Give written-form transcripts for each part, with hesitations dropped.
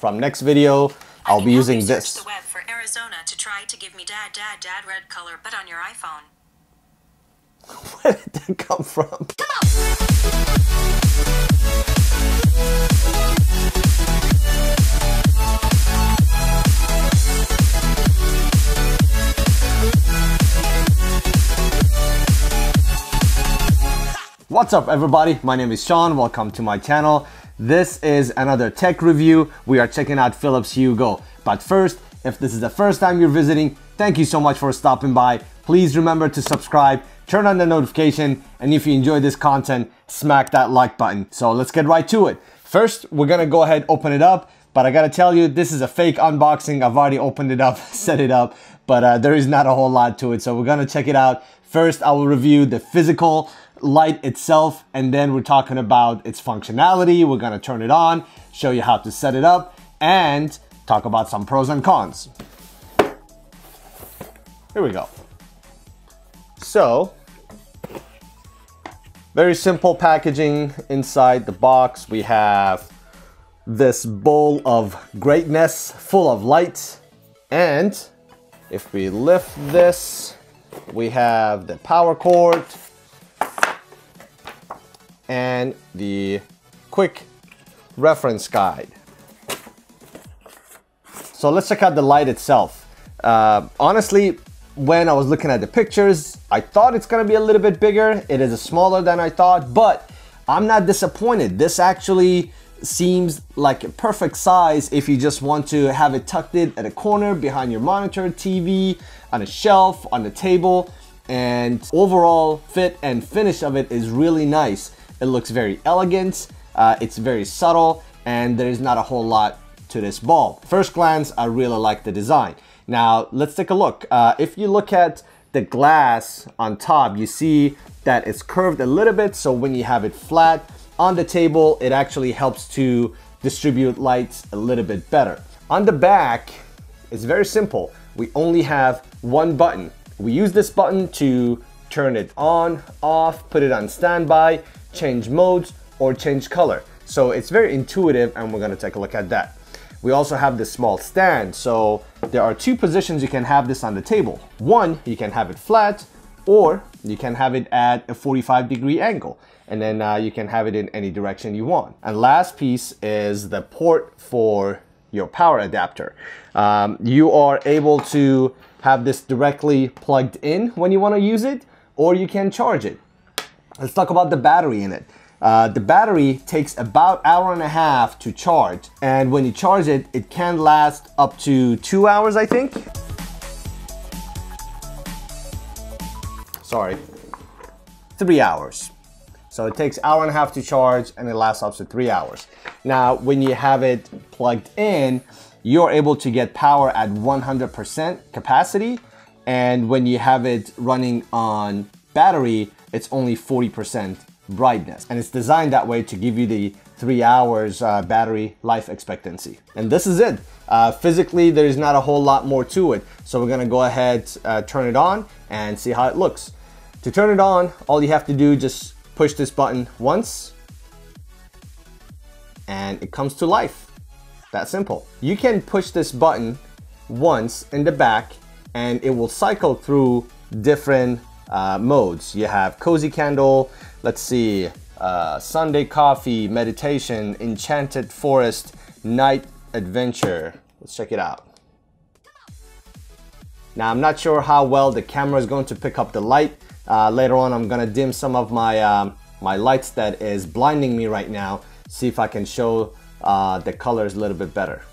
from next video, I'll be using this. The web for Arizona to try to give me dad red color, but on your iPhone. Where did that come from? What's up everybody, my name is Sean, welcome to my channel. This is another tech review. We are checking out Philips Hue Go. But first, if this is the first time you're visiting, thank you so much for stopping by. Please remember to subscribe, turn on the notification, and if you enjoy this content, smack that like button. So let's get right to it. First, we're gonna go ahead, open it up, but I gotta tell you, this is a fake unboxing. I've already opened it up, set it up, but there is not a whole lot to it. So we're gonna check it out. First, I will review the physical light itself, and then we're talking about its functionality. We're gonna turn it on, show you how to set it up, and talk about some pros and cons. Here we go. So, very simple packaging inside the box. We have this bowl of greatness full of light, and if we lift this, we have the power cord and the quick reference guide. So let's check out the light itself. Honestly, when I was looking at the pictures, I thought it's gonna be a little bit bigger. It is smaller than I thought, but I'm not disappointed. This actually seems like a perfect size if you just want to have it tucked in at a corner behind your monitor, TV, on a shelf, on the table, and overall fit and finish of it is really nice. It looks very elegant, it's very subtle, and there is not a whole lot to this bulb. First glance, I really like the design. Now, let's take a look. If you look at the glass on top, you see that it's curved a little bit, so when you have it flat on the table, it actually helps to distribute lights a little bit better. On the back, it's very simple. We only have one button. We use this button to turn it on, off, put it on standby, change modes, or change color. So it's very intuitive, and we're gonna take a look at that. We also have this small stand. So there are two positions you can have this on the table. One, you can have it flat, or you can have it at a 45-degree angle. And then you can have it in any direction you want. And last piece is the port for your power adapter. You are able to have this directly plugged in when you wanna use it, or you can charge it. Let's talk about the battery in it. The battery takes about an hour and a half to charge, and when you charge it, it can last up to 2 hours, I think. Sorry, 3 hours. So it takes an hour and a half to charge, and it lasts up to 3 hours. Now, when you have it plugged in, you're able to get power at 100% capacity, and when you have it running on battery, it's only 40% brightness, and it's designed that way to give you the 3 hours battery life expectancy. And this is it. Physically, there is not a whole lot more to it, so we're gonna go ahead, turn it on, and see how it looks. To turn it on, all you have to do, just push this button once, and it comes to life. That simple. You can push this button once in the back, and it will cycle through different modes. You have cozy candle, let's see, Sunday coffee, meditation, enchanted forest, night adventure. Let's check it out. Now, I'm not sure how well the camera is going to pick up the light. Later on, I'm gonna dim some of my my lights that is blinding me right now. See if I can show the colors a little bit better.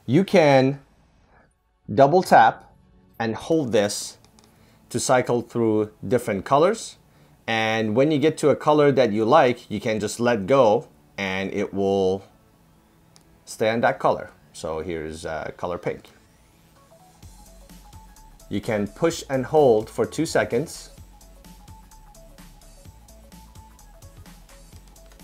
You can double tap and hold this to cycle through different colors. And when you get to a color that you like, you can just let go and it will stay on that color. So here's color pink. You can push and hold for 2 seconds.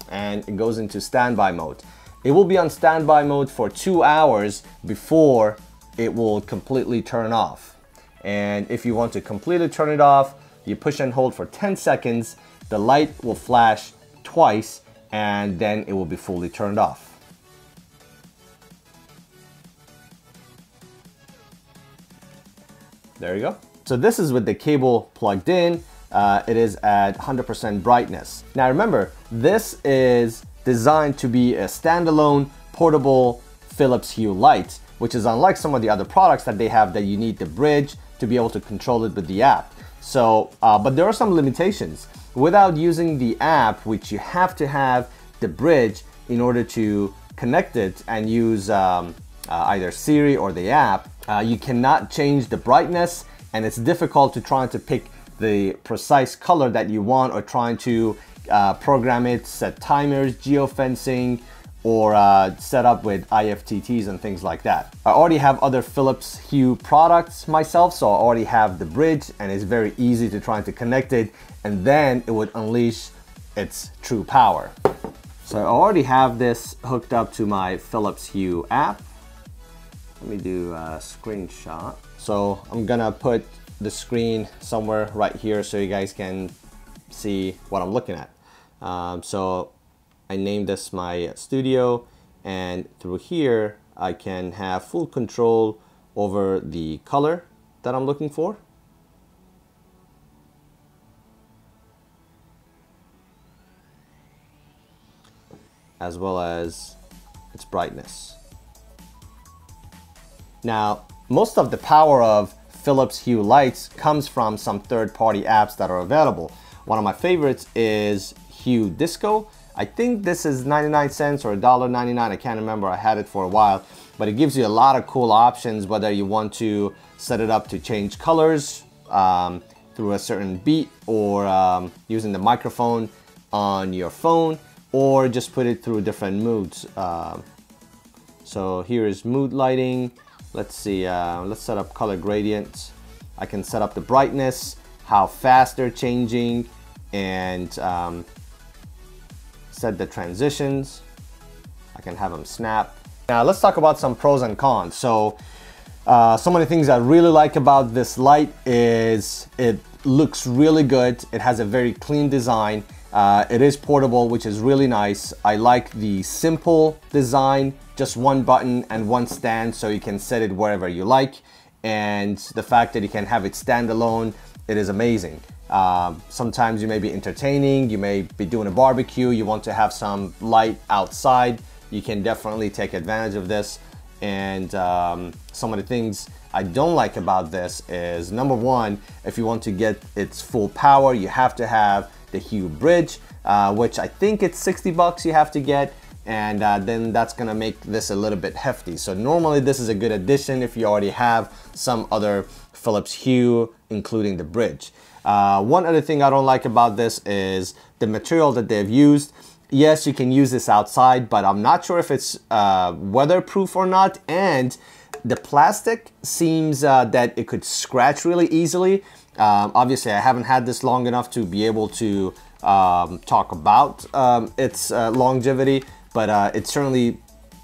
and it goes into standby mode. It will be on standby mode for 2 hours before it will completely turn off. And if you want to completely turn it off, you push and hold for 10 seconds, the light will flash twice, and then it will be fully turned off. There you go. So this is with the cable plugged in. It is at 100% brightness. Now remember, this is designed to be a standalone portable Philips Hue light, which is unlike some of the other products that they have that you need the bridge to be able to control it with the app. So, but there are some limitations. Without using the app, which you have to have the bridge in order to connect it and use either Siri or the app, you cannot change the brightness, and it's difficult to try to pick the precise color that you want, or trying to program it, set timers, geofencing, or set up with IFTTs and things like that. I already have other Philips Hue products myself, so I already have the bridge, and it's very easy to try to connect it, and then it would unleash its true power. So I already have this hooked up to my Philips Hue app. Let me do a screenshot. So I'm gonna put the screen somewhere right here so you guys can see what I'm looking at. So I named this my studio, and through here I can have full control over the color that I'm looking for. As well as its brightness. Now, most of the power of Philips Hue lights comes from some third-party apps that are available. One of my favorites is Hue Disco. I think this is 99 cents or $1.99. I can't remember. I had it for a while, but it gives you a lot of cool options, whether you want to set it up to change colors through a certain beat, or using the microphone on your phone, or just put it through different moods. So here is mood lighting. Let's see, let's set up color gradients. I can set up the brightness, how fast they're changing, and set the transitions. I can have them snap. Now let's talk about some pros and cons. So some of the things I really like about this light is it looks really good. It has a very clean design. It is portable, which is really nice. I like the simple design, just one button and one stand, so you can set it wherever you like. And the fact that you can have it standalone, it is amazing. Sometimes you may be entertaining, you may be doing a barbecue, you want to have some light outside, you can definitely take advantage of this. And some of the things I don't like about this is, number one, if you want to get its full power, you have to have the Hue bridge, which I think it's 60 bucks you have to get, and then that's gonna make this a little bit hefty. So normally this is a good addition if you already have some other Philips Hue, including the bridge. One other thing I don't like about this is the material that they've used. Yes, you can use this outside, but I'm not sure if it's weatherproof or not, and the plastic seems that it could scratch really easily. Obviously, I haven't had this long enough to be able to talk about its longevity, but it certainly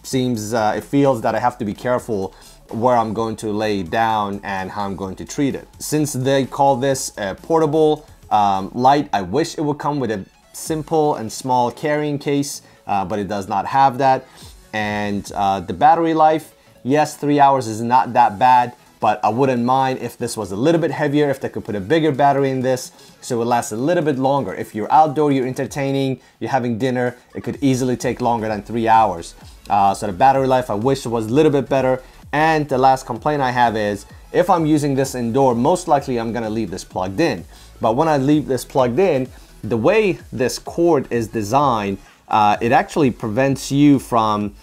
seems, it feels that I have to be careful where I'm going to lay down and how I'm going to treat it. Since they call this a portable light, I wish it would come with a simple and small carrying case, but it does not have that. And the battery life, yes, 3 hours is not that bad, but I wouldn't mind if this was a little bit heavier, if they could put a bigger battery in this so it would last a little bit longer. If you're outdoor, you're entertaining, you're having dinner, it could easily take longer than 3 hours. So the battery life, I wish it was a little bit better. And the last complaint I have is, if I'm using this indoor, most likely I'm gonna leave this plugged in. But when I leave this plugged in, the way this cord is designed, it actually prevents you from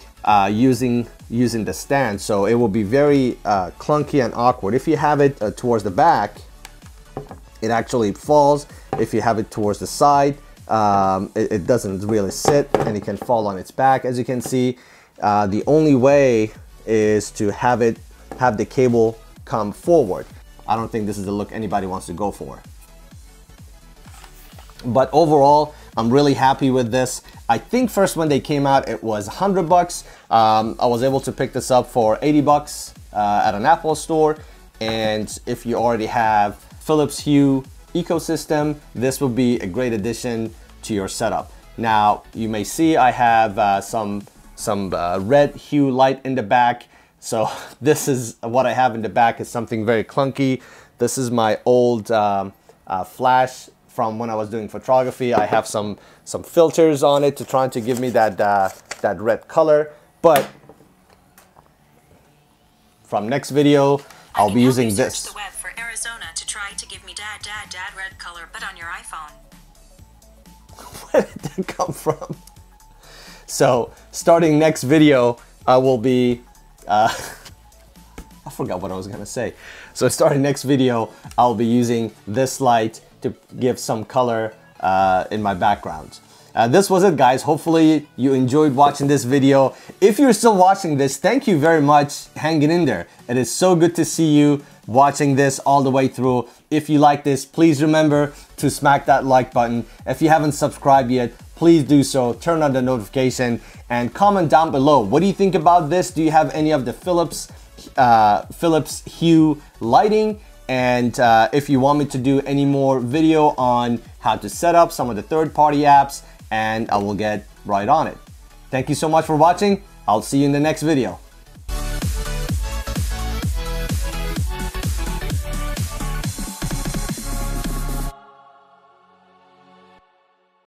using the stand. So it will be very clunky and awkward. If you have it towards the back, it actually falls. If you have it towards the side, it doesn't really sit, and it can fall on its back. As you can see, the only way is to have the cable come forward. I don't think this is the look anybody wants to go for. But overall, I'm really happy with this. I think first when they came out, it was 100 bucks. I was able to pick this up for 80 bucks at an Apple store. And if you already have Philips Hue ecosystem, this will be a great addition to your setup. Now, you may see I have some red hue light in the back. So this is what I have in the back. Is something very clunky. This is my old flash from when I was doing photography. I have some filters on it to try to give me that red color. But from next video, I'll be using this. The web for Arizona to try to give me dad red color, but on your iPhone. Where did that come from? So starting next video, I will be, I forgot what I was gonna say. So starting next video, I'll be using this light to give some color in my background. This was it, guys. Hopefully you enjoyed watching this video. If you're still watching this, thank you very much hanging in there. It is so good to see you watching this all the way through. If you like this, please remember to smack that like button. If you haven't subscribed yet, please do so. Turn on the notification and comment down below. What do you think about this? Do you have any of the Philips Hue lighting? And if you want me to do any more video on how to set up some of the third-party apps, and I will get right on it. Thank you so much for watching. I'll see you in the next video.